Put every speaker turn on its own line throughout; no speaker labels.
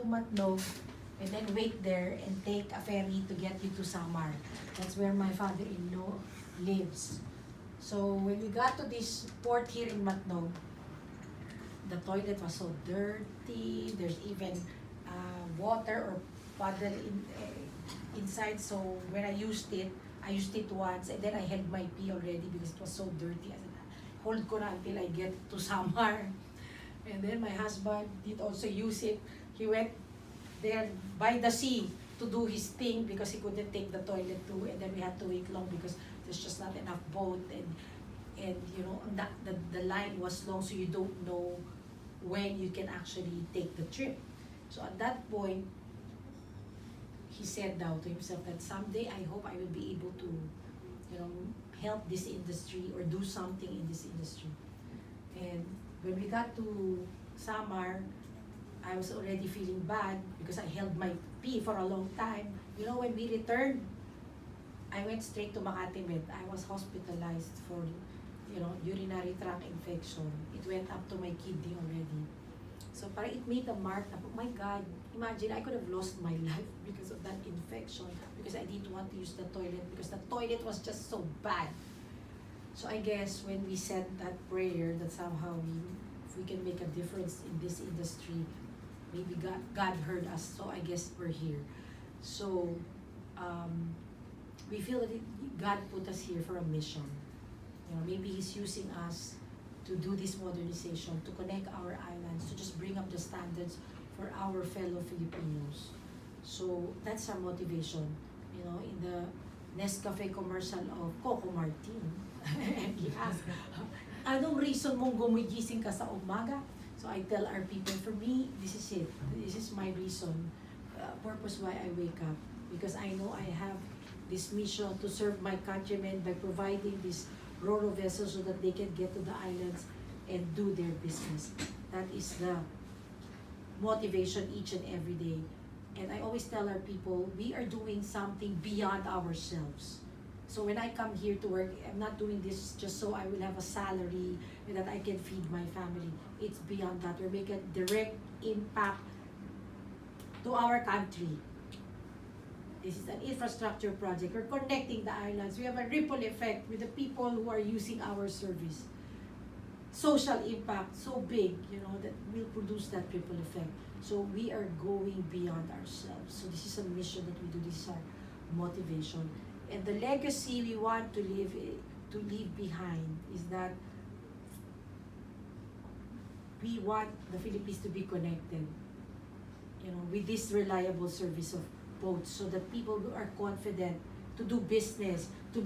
Matnog and then wait there and take a ferry to get you to Samar. That's where my father-in-law lives. So when we got to this port here in Matnog, the toilet was so dirty. There's even water or puddle inside. So when I used it once and then I held my pee already because it was so dirty. I said, hold ko na until I get to Samar. And then my husband did also use it. He went there by the sea to do his thing because he couldn't take the toilet too. And then we had to wait long because there's just not enough boat. And you know, the line was long, so you don't know when you can actually take the trip. So at that point, he said now to himself that someday I hope I will be able to, you know, help this industry or do something in this industry. And when we got to Samar, I was already feeling bad because I held my pee for a long time. You know, when we returned, I went straight to Makati Med. I was hospitalized for, you know, urinary tract infection. It went up to my kidney already. So parang it made a mark na, oh my God, imagine I could have lost my life because of that infection, because I didn't want to use the toilet, because the toilet was just so bad. So I guess when we said that prayer that somehow if we can make a difference in this industry, maybe God heard us, so I guess we're here. So we feel that God put us here for a mission. You know, maybe He's using us to do this modernization, to connect our islands, to just bring up the standards for our fellow Filipinos. So that's our motivation. You know, in the Nescafe commercial of Coco Martin, and he asked, anong reason mong gumigising ka sa umaga? So I tell our people, for me, this is it. This is my reason, purpose why I wake up. Because I know I have this mission to serve my countrymen by providing this Ro-Ro vessels so that they can get to the islands and do their business. That is the motivation each and every day. And I always tell our people, we are doing something beyond ourselves. So when I come here to work, I'm not doing this just so I will have a salary and that I can feed my family. It's beyond that. We're making a direct impact to our country. This is an infrastructure project. We're connecting the islands. We have a ripple effect with the people who are using our service. Social impact so big, you know, that will produce that ripple effect. So we are going beyond ourselves. So this is a mission that we do. This is our motivation. And the legacy we want to leave behind is that we want the Philippines to be connected, you know, with this reliable service of boats, so that people who are confident to do business, to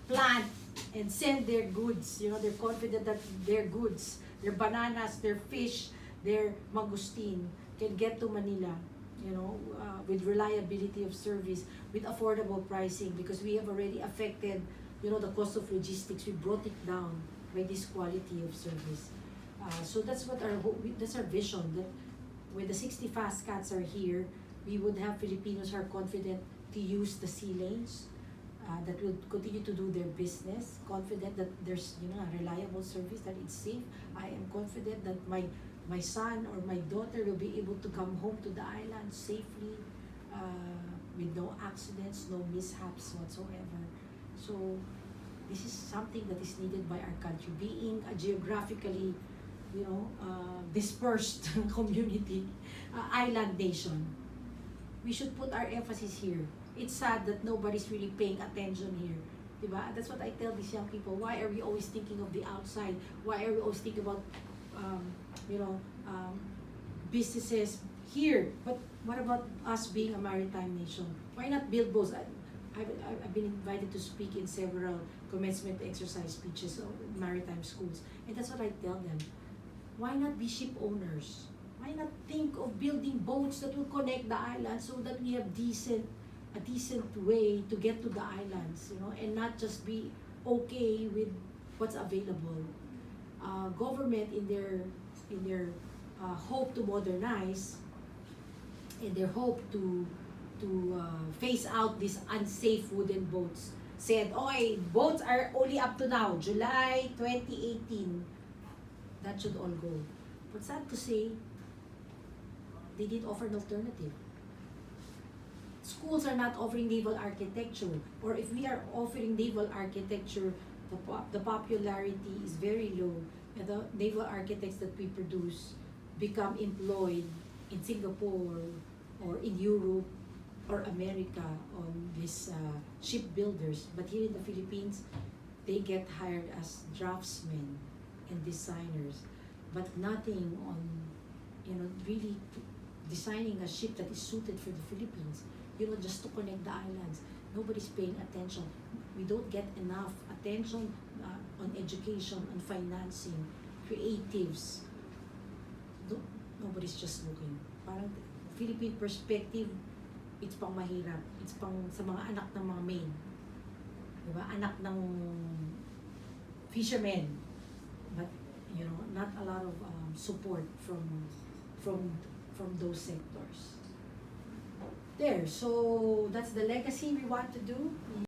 plant and send their goods. You know, they're confident that their goods, their bananas, their fish, their mangosteen can get to Manila, you know, with reliability of service, with affordable pricing, because we have already affected, you know, the cost of logistics. We brought it down by this quality of service. So that's what that's our vision, that when the 60 FastCats are here, we would have Filipinos who are confident to use the sea lanes, that will continue to do their business, confident that there's, you know, a reliable service, that it's safe. I am confident that my son or my daughter will be able to come home to the island safely, with no accidents, no mishaps whatsoever. So this is something that is needed by our country, being a geographically, you know, dispersed community, island nation. We should put our emphasis here. It's sad that nobody's really paying attention here. Diba? That's what I tell these young people. Why are we always thinking of the outside? Why are we always thinking about, you know, businesses here? But what about us being a maritime nation? Why not build boats? I've been invited to speak in several commencement exercise speeches of maritime schools. And that's what I tell them. Why not be ship owners? Why not think of building boats that will connect the islands so that we have a decent way to get to the islands, you know, and not just be okay with what's available. Government in their hope to modernize, in their hope to phase out these unsafe wooden boats, said, "Oy, boats are only up to now, July 2018. That should all go." But sad to say, they didn't offer an alternative. Schools are not offering naval architecture, or if we are offering naval architecture, the popularity is very low, and the naval architects that we produce become employed in Singapore or in Europe or America on these shipbuilders. But here in the Philippines, they get hired as draftsmen and designers, but nothing on, really designing a ship that is suited for the Philippines, just to connect the islands. Nobody's paying attention. We don't get enough attention on education, on financing, creatives. Nobody's just looking. Parang Philippine perspective, it's pang mahirap. It's pang sa mga anak ng mga main. Diba? Anak ng fishermen. But, not a lot of support from those sectors. There, so that's the legacy we want to do.